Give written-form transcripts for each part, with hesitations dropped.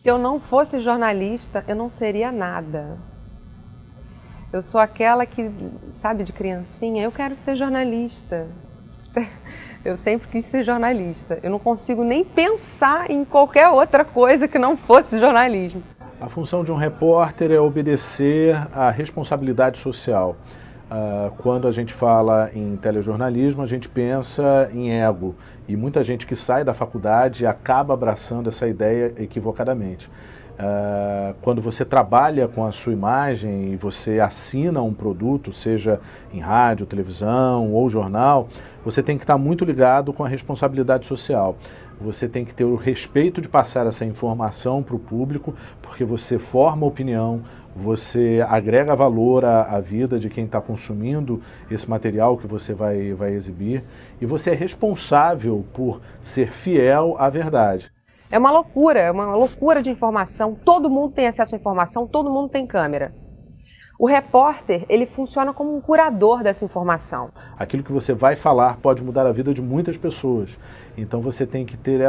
Se eu não fosse jornalista, eu não seria nada. Eu sou aquela que, sabe, de criancinha, eu quero ser jornalista. Eu sempre quis ser jornalista. Eu não consigo nem pensar em qualquer outra coisa que não fosse jornalismo. A função de um repórter é obedecer à responsabilidade social. Quando a gente fala em telejornalismo, a gente pensa em ego. E muita gente que sai da faculdade acaba abraçando essa ideia equivocadamente. Quando você trabalha com a sua imagem e você assina um produto, seja em rádio, televisão ou jornal, você tem que estar muito ligado com a responsabilidade social. Você tem que ter o respeito de passar essa informação para o público, porque você forma opinião, você agrega valor à vida de quem está consumindo esse material que você vai exibir, e você é responsável por ser fiel à verdade. É uma loucura de informação, todo mundo tem acesso à informação, todo mundo tem câmera. O repórter, ele funciona como um curador dessa informação. Aquilo que você vai falar pode mudar a vida de muitas pessoas. Então você tem que ter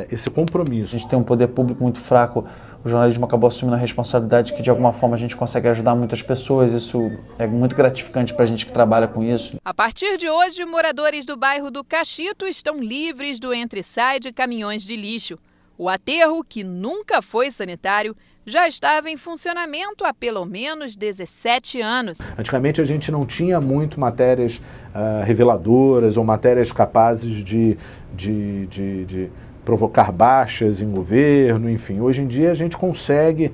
esse compromisso. A gente tem um poder público muito fraco, o jornalismo acabou assumindo a responsabilidade que de alguma forma a gente consegue ajudar muitas pessoas, isso é muito gratificante para a gente que trabalha com isso. A partir de hoje, moradores do bairro do Cachito estão livres do entra-e-sai de caminhões de lixo. O aterro, que nunca foi sanitário, já estava em funcionamento há pelo menos 17 anos. Antigamente a gente não tinha muito matérias reveladoras ou matérias capazes de provocar baixas em governo, enfim. Hoje em dia a gente consegue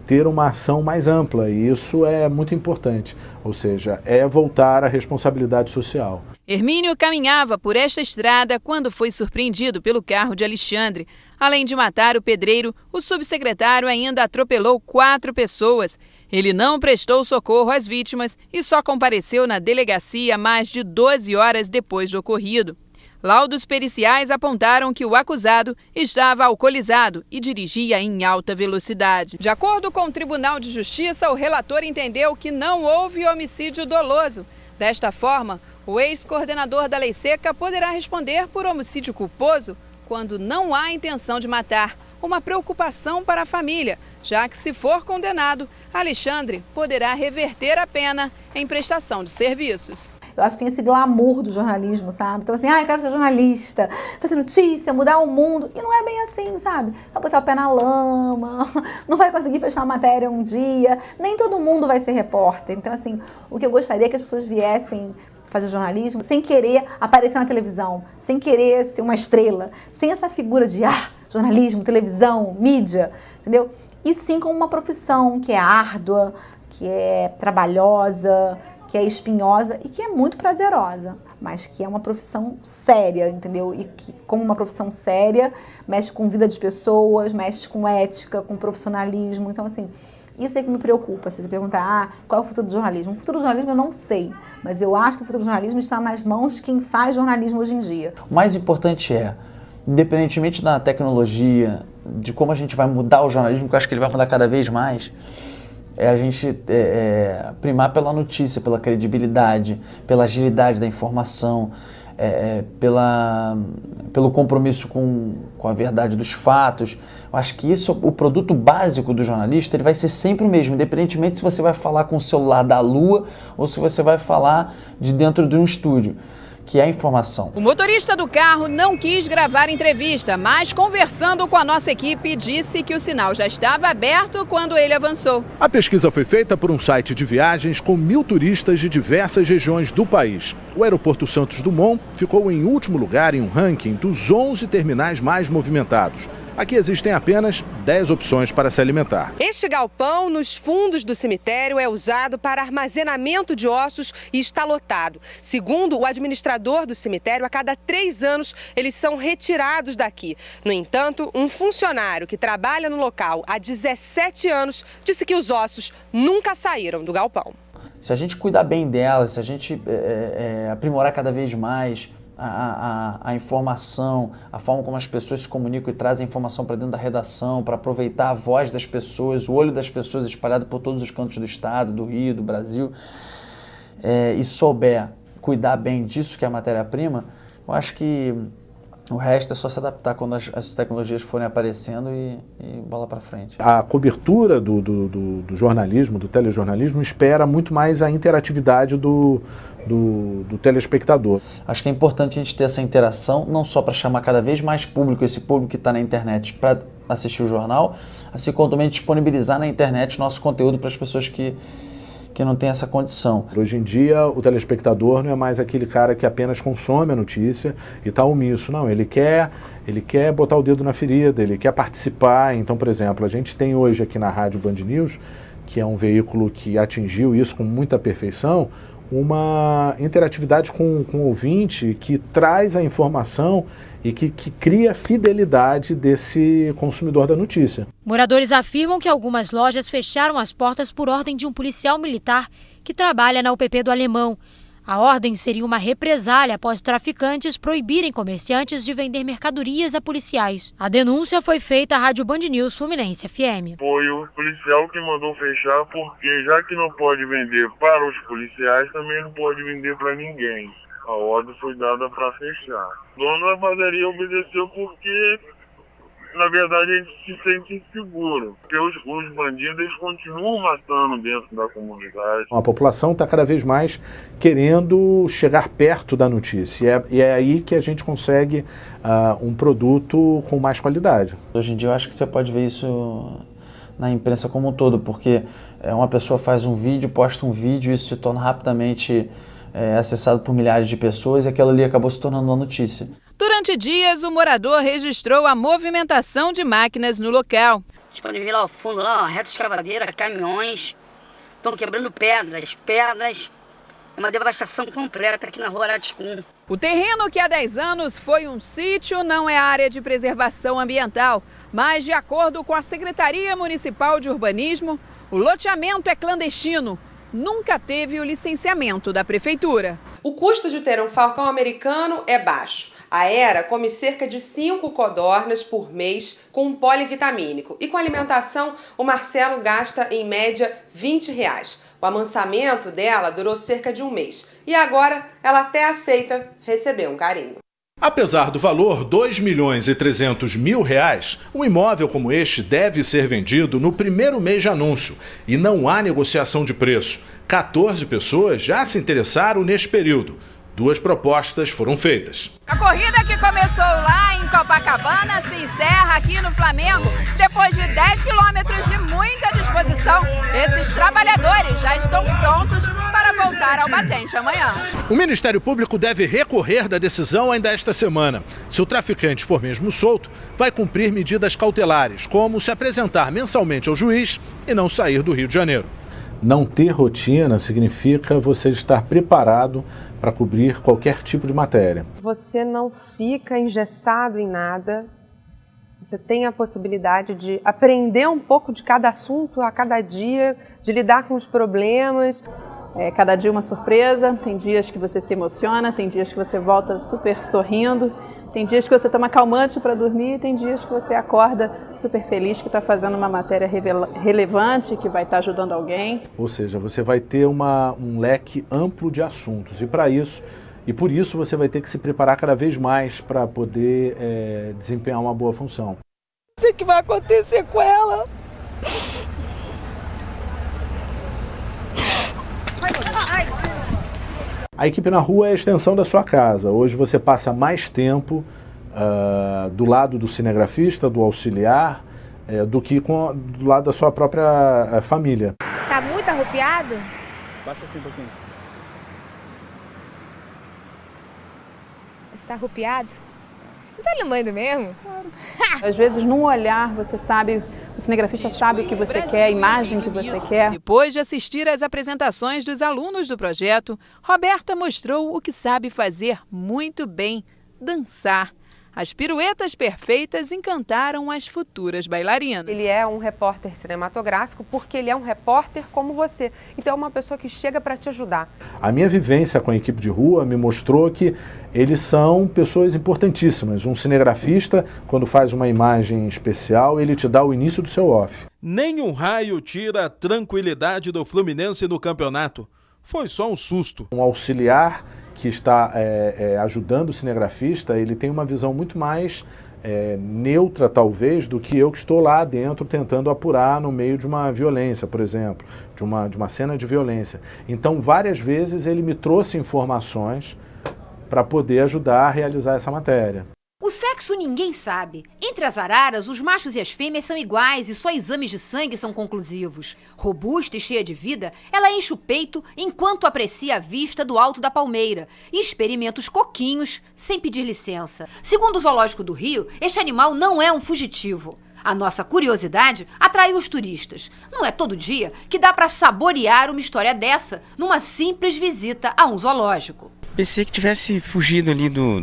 ter uma ação mais ampla e isso é muito importante, ou seja, é voltar à responsabilidade social. Hermínio caminhava por esta estrada quando foi surpreendido pelo carro de Alexandre. Além de matar o pedreiro, o subsecretário ainda atropelou 4 pessoas. Ele não prestou socorro às vítimas e só compareceu na delegacia mais de 12 horas depois do ocorrido. Laudos periciais apontaram que o acusado estava alcoolizado e dirigia em alta velocidade. De acordo com o Tribunal de Justiça, o relator entendeu que não houve homicídio doloso. Desta forma, o ex-coordenador da Lei Seca poderá responder por homicídio culposo quando não há intenção de matar, uma preocupação para a família, já que se for condenado, Alexandre poderá reverter a pena em prestação de serviços. Eu acho que tem esse glamour do jornalismo, sabe? Então assim, eu quero ser jornalista, fazer notícia, mudar o mundo. E não é bem assim, sabe? Vai botar o pé na lama, não vai conseguir fechar a matéria um dia. Nem todo mundo vai ser repórter. Então assim, o que eu gostaria é que as pessoas viessem fazer jornalismo sem querer aparecer na televisão, sem querer ser uma estrela, sem essa figura de jornalismo, televisão, mídia, entendeu? E sim como uma profissão que é árdua, que é trabalhosa, que é espinhosa e que é muito prazerosa, mas que é uma profissão séria, entendeu? E que, como uma profissão séria, mexe com vida de pessoas, mexe com ética, com profissionalismo. Então, assim, isso é que me preocupa. Se você perguntar, qual é o futuro do jornalismo? O futuro do jornalismo eu não sei, mas eu acho que o futuro do jornalismo está nas mãos de quem faz jornalismo hoje em dia. O mais importante é, independentemente da tecnologia, de como a gente vai mudar o jornalismo, que eu acho que ele vai mudar cada vez mais, é a gente primar pela notícia, pela credibilidade, pela agilidade da informação, pelo compromisso com a verdade dos fatos. Eu acho que isso, o produto básico do jornalista, ele vai ser sempre o mesmo, independentemente se você vai falar com o celular da lua ou se você vai falar de dentro de um estúdio, que é a informação. O motorista do carro não quis gravar entrevista, mas conversando com a nossa equipe, disse que o sinal já estava aberto quando ele avançou. A pesquisa foi feita por um site de viagens com 1.000 turistas de diversas regiões do país. O aeroporto Santos Dumont ficou em último lugar em um ranking dos 11 terminais mais movimentados. Aqui existem apenas 10 opções para se alimentar. Este galpão, nos fundos do cemitério, é usado para armazenamento de ossos e está lotado. Segundo o administrador do cemitério, a cada 3 anos eles são retirados daqui. No entanto, um funcionário que trabalha no local há 17 anos disse que os ossos nunca saíram do galpão. Se a gente cuidar bem delas, se a gente aprimorar cada vez mais a informação, a forma como as pessoas se comunicam e trazem a informação para dentro da redação, para aproveitar a voz das pessoas, o olho das pessoas espalhado por todos os cantos do estado, do Rio, do Brasil, e souber cuidar bem disso que é a matéria-prima, eu acho que O resto é só se adaptar quando as tecnologias forem aparecendo e bola para frente. A cobertura do jornalismo, do telejornalismo, espera muito mais a interatividade do telespectador. Acho que é importante a gente ter essa interação, não só para chamar cada vez mais público, esse público que está na internet, para assistir o jornal, assim como também disponibilizar na internet nosso conteúdo para as pessoas que não têm essa condição. Hoje em dia, o telespectador não é mais aquele cara que apenas consome a notícia e está omisso. Não, ele quer botar o dedo na ferida, ele quer participar. Então, por exemplo, a gente tem hoje aqui na Rádio Band News, que é um veículo que atingiu isso com muita perfeição, uma interatividade com o ouvinte que traz a informação e que cria fidelidade desse consumidor da notícia. Moradores afirmam que algumas lojas fecharam as portas por ordem de um policial militar que trabalha na UPP do Alemão. A ordem seria uma represália após traficantes proibirem comerciantes de vender mercadorias a policiais. A denúncia foi feita à Rádio Band News Fluminense FM. Foi o policial que mandou fechar, porque já que não pode vender para os policiais, também não pode vender para ninguém. A ordem foi dada para fechar. O dono da padaria obedeceu porque, na verdade, a gente se sente inseguro. Porque os bandidos eles continuam matando dentro da comunidade. A população está cada vez mais querendo chegar perto da notícia. E é aí que a gente consegue um produto com mais qualidade. Hoje em dia eu acho que você pode ver isso na imprensa como um todo, porque uma pessoa faz um vídeo, posta um vídeo, isso se torna rapidamente acessado por milhares de pessoas e aquilo ali acabou se tornando uma notícia. Durante dias, o morador registrou a movimentação de máquinas no local. Vocês podem ver lá ao fundo, lá, reta escavadeira, caminhões, estão quebrando pedras. É uma devastação completa aqui na rua Araticum. O terreno que há 10 anos foi um sítio não é área de preservação ambiental, mas de acordo com a Secretaria Municipal de Urbanismo, o loteamento é clandestino. Nunca teve o licenciamento da prefeitura. O custo de ter um falcão americano é baixo. A Era come cerca de 5 codornas por mês com um polivitamínico. E com alimentação, o Marcelo gasta, em média, R$20. O amansamento dela durou cerca de um mês. E agora, ela até aceita receber um carinho. Apesar do valor, R$2.300.000, um imóvel como este deve ser vendido no primeiro mês de anúncio e não há negociação de preço. 14 pessoas já se interessaram neste período. 2 propostas foram feitas. A corrida que começou lá em Copacabana se encerra aqui no Flamengo depois de 10 quilômetros de muita disposição. Esses trabalhadores já estão prontos para voltar ao batente amanhã. O Ministério Público deve recorrer da decisão ainda esta semana. Se o traficante for mesmo solto, vai cumprir medidas cautelares, como se apresentar mensalmente ao juiz e não sair do Rio de Janeiro. Não ter rotina significa você estar preparado para cobrir qualquer tipo de matéria. Você não fica engessado em nada, você tem a possibilidade de aprender um pouco de cada assunto a cada dia, de lidar com os problemas. Cada dia uma surpresa, tem dias que você se emociona, tem dias que você volta super sorrindo, tem dias que você toma calmante para dormir, tem dias que você acorda super feliz que está fazendo uma matéria relevante, que vai estar ajudando alguém. Ou seja, você vai ter um leque amplo de assuntos e por isso você vai ter que se preparar cada vez mais para poder desempenhar uma boa função. Não sei o que vai acontecer com ela. A equipe na rua é a extensão da sua casa. Hoje você passa mais tempo do lado do cinegrafista, do auxiliar, do que do lado da sua própria família. Tá muito arrupiado? Baixa aqui um pouquinho. Você tá arrupiado? Você tá lembrando mesmo? Claro. Às vezes, num olhar, você sabe... O cinegrafista sabe o que você quer, a imagem que você quer. Depois de assistir às apresentações dos alunos do projeto, Roberta mostrou o que sabe fazer muito bem: dançar. As piruetas perfeitas encantaram as futuras bailarinas. Ele é um repórter cinematográfico porque ele é um repórter como você. Então é uma pessoa que chega para te ajudar. A minha vivência com a equipe de rua me mostrou que eles são pessoas importantíssimas. Um cinegrafista, quando faz uma imagem especial, ele te dá o início do seu off. Nenhum raio tira a tranquilidade do Fluminense no campeonato. Foi só um susto. Um auxiliar que está ajudando o cinegrafista, ele tem uma visão muito mais neutra, talvez, do que eu que estou lá dentro tentando apurar no meio de uma violência, por exemplo, de uma cena de violência. Então, várias vezes ele me trouxe informações para poder ajudar a realizar essa matéria. O sexo ninguém sabe. Entre as araras, os machos e as fêmeas são iguais e só exames de sangue são conclusivos. Robusta e cheia de vida, ela enche o peito enquanto aprecia a vista do alto da palmeira e experimenta os coquinhos sem pedir licença. Segundo o Zoológico do Rio, este animal não é um fugitivo. A nossa curiosidade atraiu os turistas. Não é todo dia que dá para saborear uma história dessa numa simples visita a um zoológico. Pensei que tivesse fugido ali do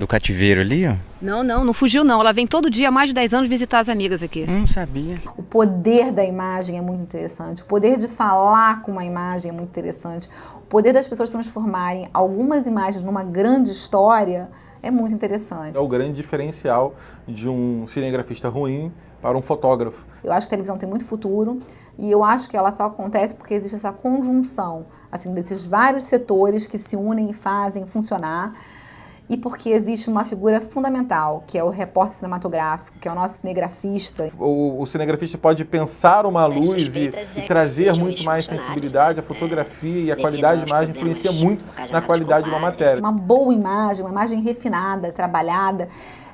cativeiro ali, ó. Não fugiu não. Ela vem todo dia há mais de 10 anos visitar as amigas aqui. Não sabia. O poder da imagem é muito interessante. O poder de falar com uma imagem é muito interessante. O poder das pessoas transformarem algumas imagens numa grande história é muito interessante. É o grande diferencial de um cinegrafista ruim para um fotógrafo. Eu acho que a televisão tem muito futuro e eu acho que ela só acontece porque existe essa conjunção assim, desses vários setores que se unem e fazem funcionar. E porque existe uma figura fundamental, que é o repórter cinematográfico, que é o nosso cinegrafista. O cinegrafista pode pensar uma luz e trazer muito mais sensibilidade. A fotografia e a qualidade de imagem influencia muito na qualidade de uma matéria. Uma boa imagem, uma imagem refinada, trabalhada,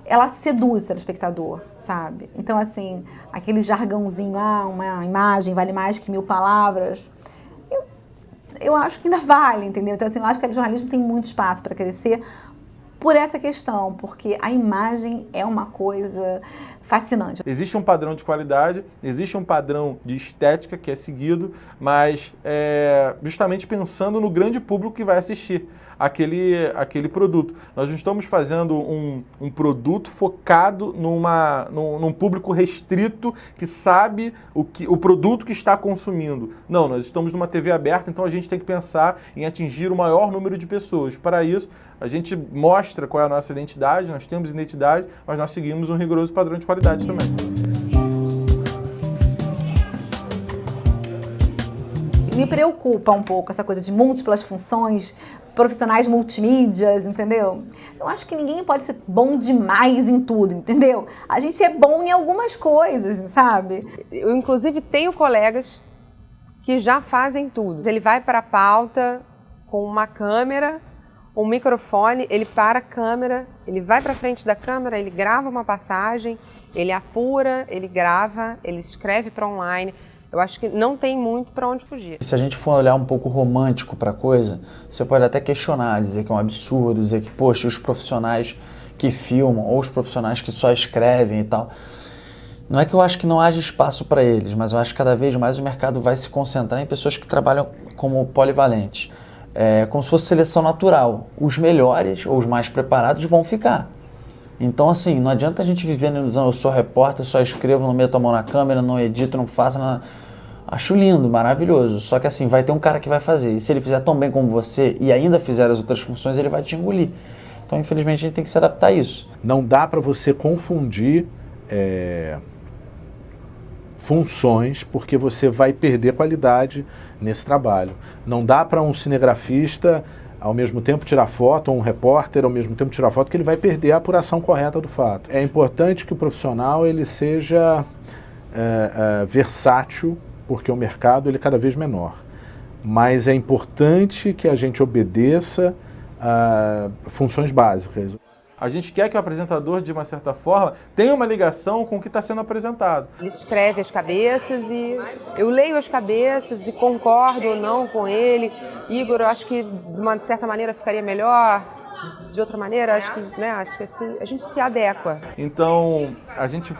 ela seduz o telespectador, sabe? Então, assim, aquele jargãozinho, uma imagem vale mais que 1000 palavras... Eu acho que ainda vale, entendeu? Então, assim, eu acho que o jornalismo tem muito espaço para crescer, por essa questão, porque a imagem é uma coisa fascinante. Existe um padrão de qualidade, existe um padrão de estética que é seguido, mas justamente pensando no grande público que vai assistir aquele produto. Nós não estamos fazendo um produto focado num público restrito que sabe o produto que está consumindo. Não, nós estamos numa TV aberta, então a gente tem que pensar em atingir o maior número de pessoas. Para isso, a gente mostra qual é a nossa identidade, nós temos identidade, mas nós seguimos um rigoroso padrão de qualidade também. Me preocupa um pouco essa coisa de múltiplas funções, profissionais multimídias, entendeu? Eu acho que ninguém pode ser bom demais em tudo, entendeu? A gente é bom em algumas coisas, sabe? Eu, inclusive, tenho colegas que já fazem tudo. Ele vai para a pauta com uma câmera, um microfone, ele para a câmera, ele vai para frente da câmera, ele grava uma passagem, ele apura, ele grava, ele escreve para online. Eu acho que não tem muito para onde fugir. Se a gente for olhar um pouco romântico para a coisa, você pode até questionar, dizer que é um absurdo, dizer que, poxa, os profissionais que filmam ou os profissionais que só escrevem e tal. Não é que eu acho que não haja espaço para eles, mas eu acho que cada vez mais o mercado vai se concentrar em pessoas que trabalham como polivalentes. É como se fosse seleção natural. Os melhores ou os mais preparados vão ficar. Então, assim, não adianta a gente viver na ilusão, eu sou repórter, só escrevo, não meto a mão na câmera, não edito, não faço nada. Acho lindo, maravilhoso. Só que assim, vai ter um cara que vai fazer. E se ele fizer tão bem como você e ainda fizer as outras funções, ele vai te engolir. Então, infelizmente, a gente tem que se adaptar a isso. Não dá para você confundir funções, porque você vai perder qualidade nesse trabalho. Não dá para um cinegrafista ao mesmo tempo tirar foto, ou um repórter ao mesmo tempo tirar foto, que ele vai perder a apuração correta do fato. É importante que o profissional ele seja versátil, porque o mercado ele é cada vez menor. Mas é importante que a gente obedeça a funções básicas. A gente quer que o apresentador, de uma certa forma, tenha uma ligação com o que está sendo apresentado. Ele escreve as cabeças e eu leio as cabeças e concordo ou não com ele. Igor, eu acho que de uma certa maneira ficaria melhor, de outra maneira, acho que assim, a gente se adequa. Então, a gente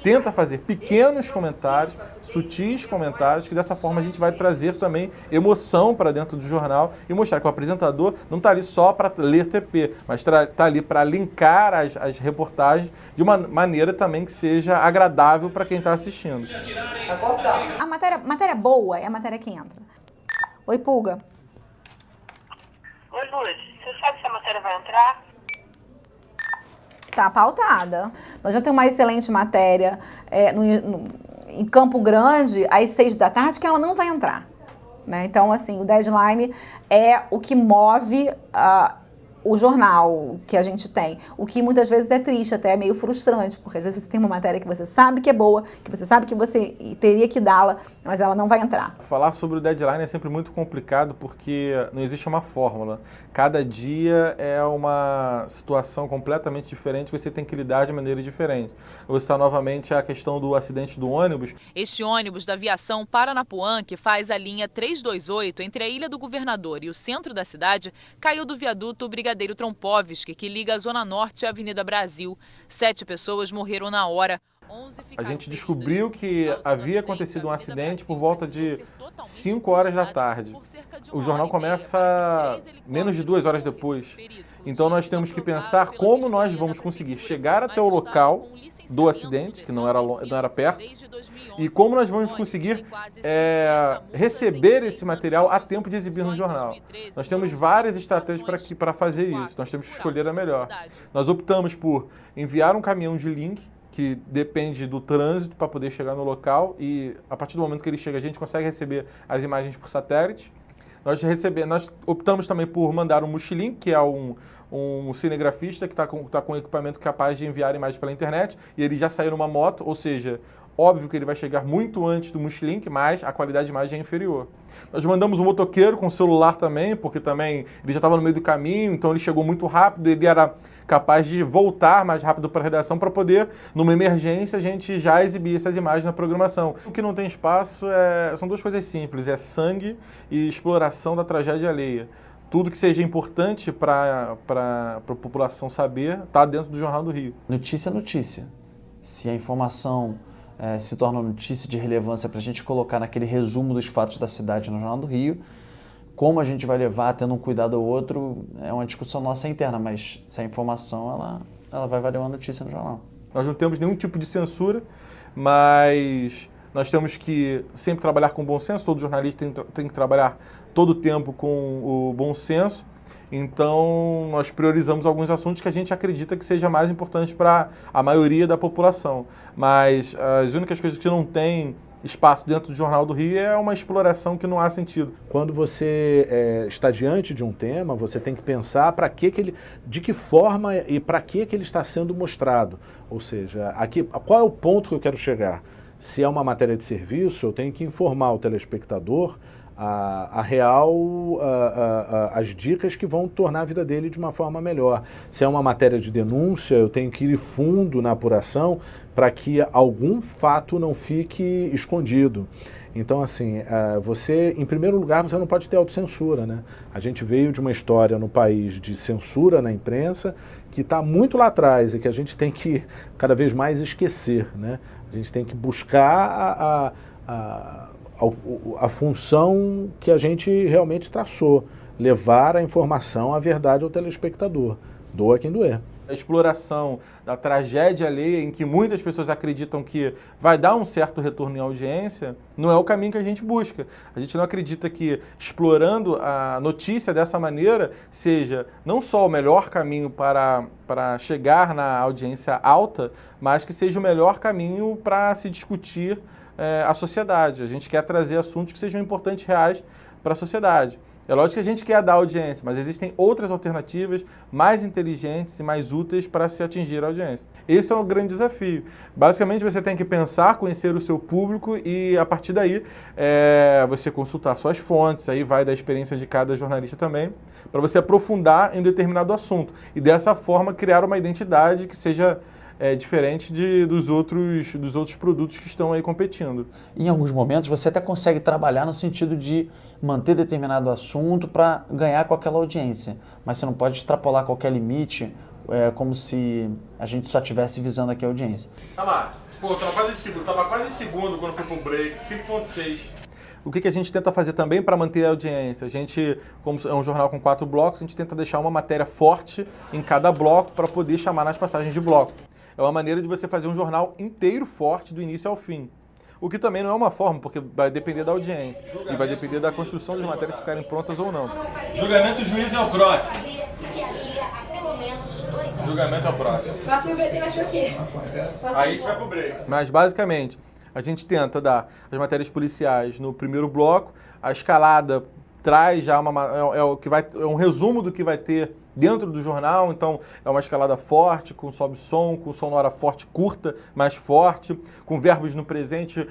tenta fazer pequenos comentários, sutis comentários, que dessa forma a gente vai trazer também emoção para dentro do jornal e mostrar que o apresentador não está ali só para ler TP, mas está ali para linkar as reportagens de uma maneira também que seja agradável para quem está assistindo. A matéria boa é a matéria que entra. Oi, Pulga. Oi, Luz. Você sabe se a matéria vai entrar? Tá pautada. Nós já temos uma excelente matéria em Campo Grande, às 6 da tarde, que ela não vai entrar. né? Então, assim, o deadline é o que move o jornal que a gente tem. O que muitas vezes é triste, até é meio frustrante, porque às vezes você tem uma matéria que você sabe que é boa, que você sabe que você teria que dá-la, mas ela não vai entrar. Falar sobre o deadline é sempre muito complicado porque não existe uma fórmula. Cada dia é uma situação completamente diferente, você tem que lidar de maneira diferente. Eu vou citar novamente a questão do acidente do ônibus. Este ônibus da aviação Paranapuã, que faz a linha 328 entre a Ilha do Governador e o centro da cidade, caiu do viaduto Brigadeiro Trompovski, que liga a Zona Norte à Avenida Brasil. 7 pessoas morreram na hora. A gente descobriu que havia acontecido um acidente por volta de 5 horas da tarde. O jornal começa menos de 2 horas depois. Então nós temos que pensar como nós vamos conseguir chegar até o local do acidente, que não era perto, e como nós vamos conseguir receber esse material a tempo de exibir no jornal. Nós temos várias estratégias para fazer isso, nós temos que escolher a melhor. Nós optamos por enviar um caminhão de link, que depende do trânsito para poder chegar no local, e a partir do momento que ele chega a gente consegue receber as imagens por satélite. Nós optamos também por mandar um mochilink, que é um cinegrafista que está com equipamento capaz de enviar imagens pela internet, e ele já saiu numa moto, ou seja, óbvio que ele vai chegar muito antes do mochilink, mas a qualidade de imagem é inferior. Nós mandamos um motoqueiro com celular também, porque também ele já estava no meio do caminho, então ele chegou muito rápido, ele era capaz de voltar mais rápido para a redação para poder, numa emergência, a gente já exibir essas imagens na programação. O que não tem espaço são duas coisas simples, é sangue e exploração da tragédia alheia. Tudo que seja importante para a população saber está dentro do Jornal do Rio. Notícia é notícia. Se a informação se torna notícia de relevância para a gente colocar naquele resumo dos fatos da cidade no Jornal do Rio, como a gente vai levar, tendo um cuidado ou outro, é uma discussão nossa interna, mas se a informação ela vai valer uma notícia no jornal. Nós não temos nenhum tipo de censura, mas nós temos que sempre trabalhar com bom senso, todo jornalista tem que trabalhar todo o tempo com o bom senso, então nós priorizamos alguns assuntos que a gente acredita que seja mais importante para a maioria da população, mas as únicas coisas que não tem espaço dentro do Jornal do Rio é uma exploração que não há sentido. Quando você está diante de um tema, você tem que pensar de que forma e para que ele está sendo mostrado. Ou seja, qual é o ponto que eu quero chegar? Se é uma matéria de serviço, eu tenho que informar o telespectador as dicas que vão tornar a vida dele de uma forma melhor. Se é uma matéria de denúncia, eu tenho que ir fundo na apuração para que algum fato não fique escondido. Então, assim, em primeiro lugar, você não pode ter autocensura, né? A gente veio de uma história no país de censura na imprensa que está muito lá atrás e que a gente tem que cada vez mais esquecer, né? A gente tem que buscar a função que a gente realmente traçou, levar a informação, a verdade ao telespectador, doa quem doer. A exploração da tragédia alheia, em que muitas pessoas acreditam que vai dar um certo retorno em audiência, não é o caminho que a gente busca. A gente não acredita que explorando a notícia dessa maneira seja não só o melhor caminho para chegar na audiência alta, mas que seja o melhor caminho para se discutir a sociedade. A gente quer trazer assuntos que sejam importantes, reais para a sociedade. É lógico que a gente quer dar audiência, mas existem outras alternativas mais inteligentes e mais úteis para se atingir a audiência. Esse é um grande desafio. Basicamente, você tem que pensar, conhecer o seu público e, a partir daí, você consultar suas fontes, aí vai da experiência de cada jornalista também, para você aprofundar em determinado assunto. E, dessa forma, criar uma identidade que seja diferente dos outros produtos que estão aí competindo. Em alguns momentos você até consegue trabalhar no sentido de manter determinado assunto para ganhar com aquela audiência, mas você não pode extrapolar qualquer limite, como se a gente só estivesse visando aqui a audiência. Tá lá, tava quase segundo quando foi pro break, 5.6. O que a gente tenta fazer também para manter a audiência? A gente, como é um jornal com 4 blocos, a gente tenta deixar uma matéria forte em cada bloco para poder chamar nas passagens de bloco. É uma maneira de você fazer um jornal inteiro forte do início ao fim. O que também não é uma forma, porque vai depender da audiência. E vai depender da construção das matérias ficarem prontas ou não. Julgamento do juiz é o próximo. Julgamento é o próximo. Próximo VT vai ser o quê? Aí a gente vai pro break. Mas basicamente, A gente tenta dar as matérias policiais no primeiro bloco, a escalada traz já é um resumo do que vai ter dentro do jornal, então é uma escalada forte, com sobe-som, com sonora forte, curta, mais forte, com verbos no presente,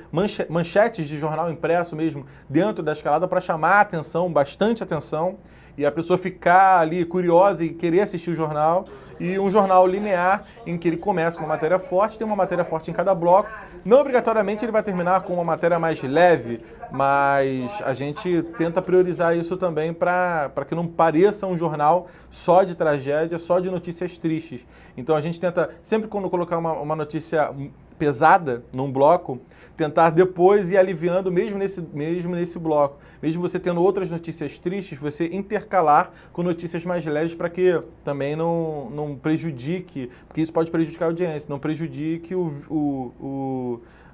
manchetes de jornal impresso mesmo dentro da escalada para chamar a atenção, bastante atenção, e a pessoa ficar ali curiosa e querer assistir o jornal, e um jornal linear em que ele começa com uma matéria forte, tem uma matéria forte em cada bloco. Não obrigatoriamente ele vai terminar com uma matéria mais leve, mas a gente tenta priorizar isso também para que não pareça um jornal só de tragédia, só de notícias tristes. Então a gente tenta, sempre quando colocar uma notícia pesada num bloco, tentar depois ir aliviando mesmo nesse bloco. Mesmo você tendo outras notícias tristes, você intercalar com notícias mais leves para que também não prejudique, porque isso pode prejudicar a audiência, não prejudique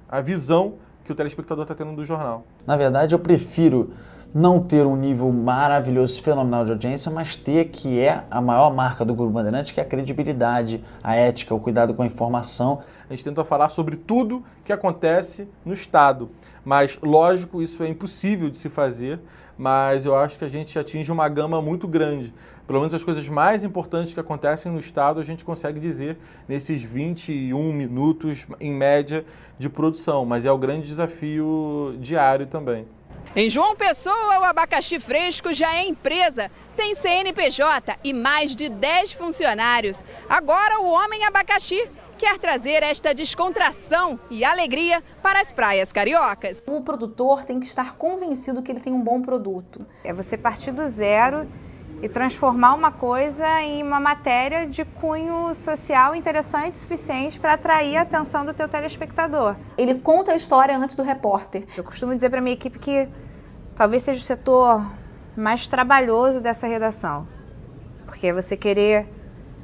a visão que o telespectador está tendo do jornal. Na verdade, eu prefiro não ter um nível maravilhoso, fenomenal de audiência, mas ter, que é a maior marca do Grupo Bandeirantes, que é a credibilidade, a ética, o cuidado com a informação. A gente tenta falar sobre tudo que acontece no Estado, mas, lógico, isso é impossível de se fazer, mas eu acho que a gente atinge uma gama muito grande. Pelo menos as coisas mais importantes que acontecem no Estado a gente consegue dizer nesses 21 minutos, em média, de produção, mas é o grande desafio diário também. Em João Pessoa, o abacaxi fresco já é empresa, tem CNPJ e mais de 10 funcionários. Agora o Homem Abacaxi quer trazer esta descontração e alegria para as praias cariocas. O produtor tem que estar convencido que ele tem um bom produto. É você partir do zero e transformar uma coisa em uma matéria de cunho social interessante o suficiente para atrair a atenção do teu telespectador. Ele conta a história antes do repórter. Eu costumo dizer para minha equipe que talvez seja o setor mais trabalhoso dessa redação, porque é você querer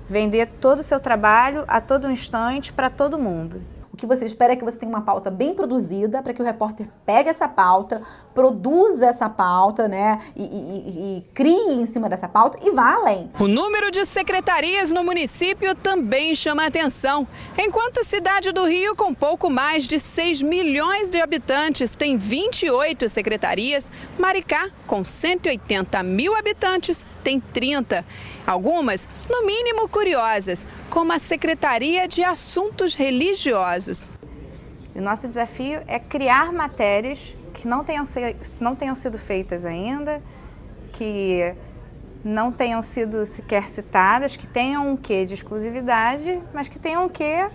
vender todo o seu trabalho a todo instante para todo mundo. O que você espera é que você tenha uma pauta bem produzida, para que o repórter pegue essa pauta, produza essa pauta, né, e crie em cima dessa pauta e vá além. O número de secretarias no município também chama a atenção. Enquanto a cidade do Rio, com pouco mais de 6 milhões de habitantes, tem 28 secretarias, Maricá, com 180 mil habitantes, tem 30. Algumas, no mínimo, curiosas, como a Secretaria de Assuntos Religiosos. O nosso desafio é criar matérias que não tenham sido feitas ainda, que não tenham sido sequer citadas, que tenham um quê de exclusividade, mas que tenham um quê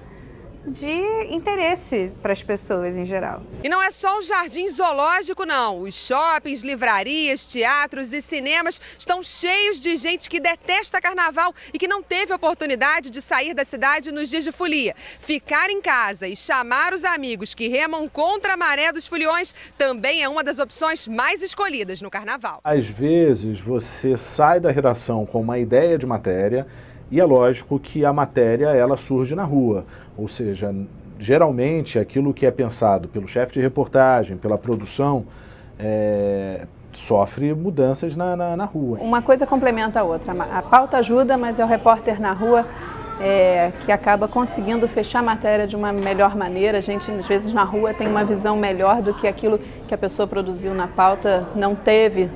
de interesse para as pessoas em geral. E não é só um jardim zoológico, não. Os shoppings, livrarias, teatros e cinemas estão cheios de gente que detesta carnaval e que não teve oportunidade de sair da cidade nos dias de folia. Ficar em casa e chamar os amigos que remam contra a maré dos foliões também é uma das opções mais escolhidas no carnaval. Às vezes você sai da redação com uma ideia de matéria e é lógico que a matéria ela surge na rua, ou seja, geralmente aquilo que é pensado pelo chefe de reportagem, pela produção, sofre mudanças na rua. Uma coisa complementa a outra, a pauta ajuda, mas é o repórter na rua que acaba conseguindo fechar a matéria de uma melhor maneira. A gente, às vezes, na rua tem uma visão melhor do que aquilo que a pessoa produziu na pauta não teve,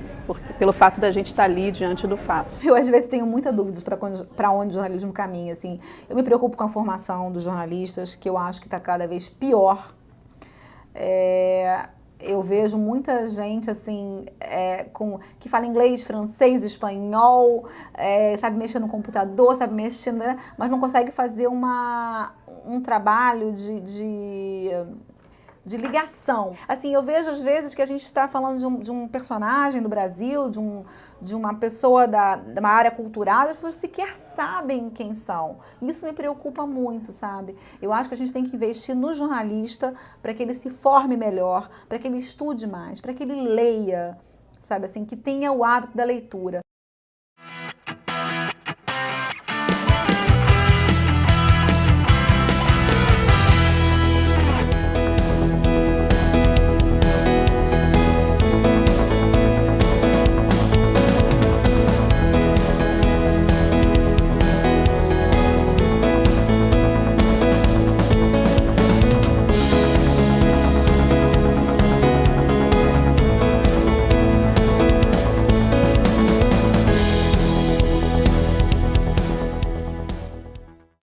pelo fato da gente estar ali diante do fato. Eu, às vezes, tenho muita dúvida para onde o jornalismo caminha. Assim. Eu me preocupo com a formação dos jornalistas, que eu acho que está cada vez pior. Eu vejo muita gente assim, que fala inglês, francês, espanhol, sabe mexer no computador, sabe mexer, né? Mas não consegue fazer um trabalho de ligação. Assim, eu vejo às vezes que a gente está falando de um personagem do Brasil, de uma pessoa de uma área cultural, e as pessoas sequer sabem quem são. Isso me preocupa muito, sabe? Eu acho que a gente tem que investir no jornalista para que ele se forme melhor, para que ele estude mais, para que ele leia, sabe assim, que tenha o hábito da leitura.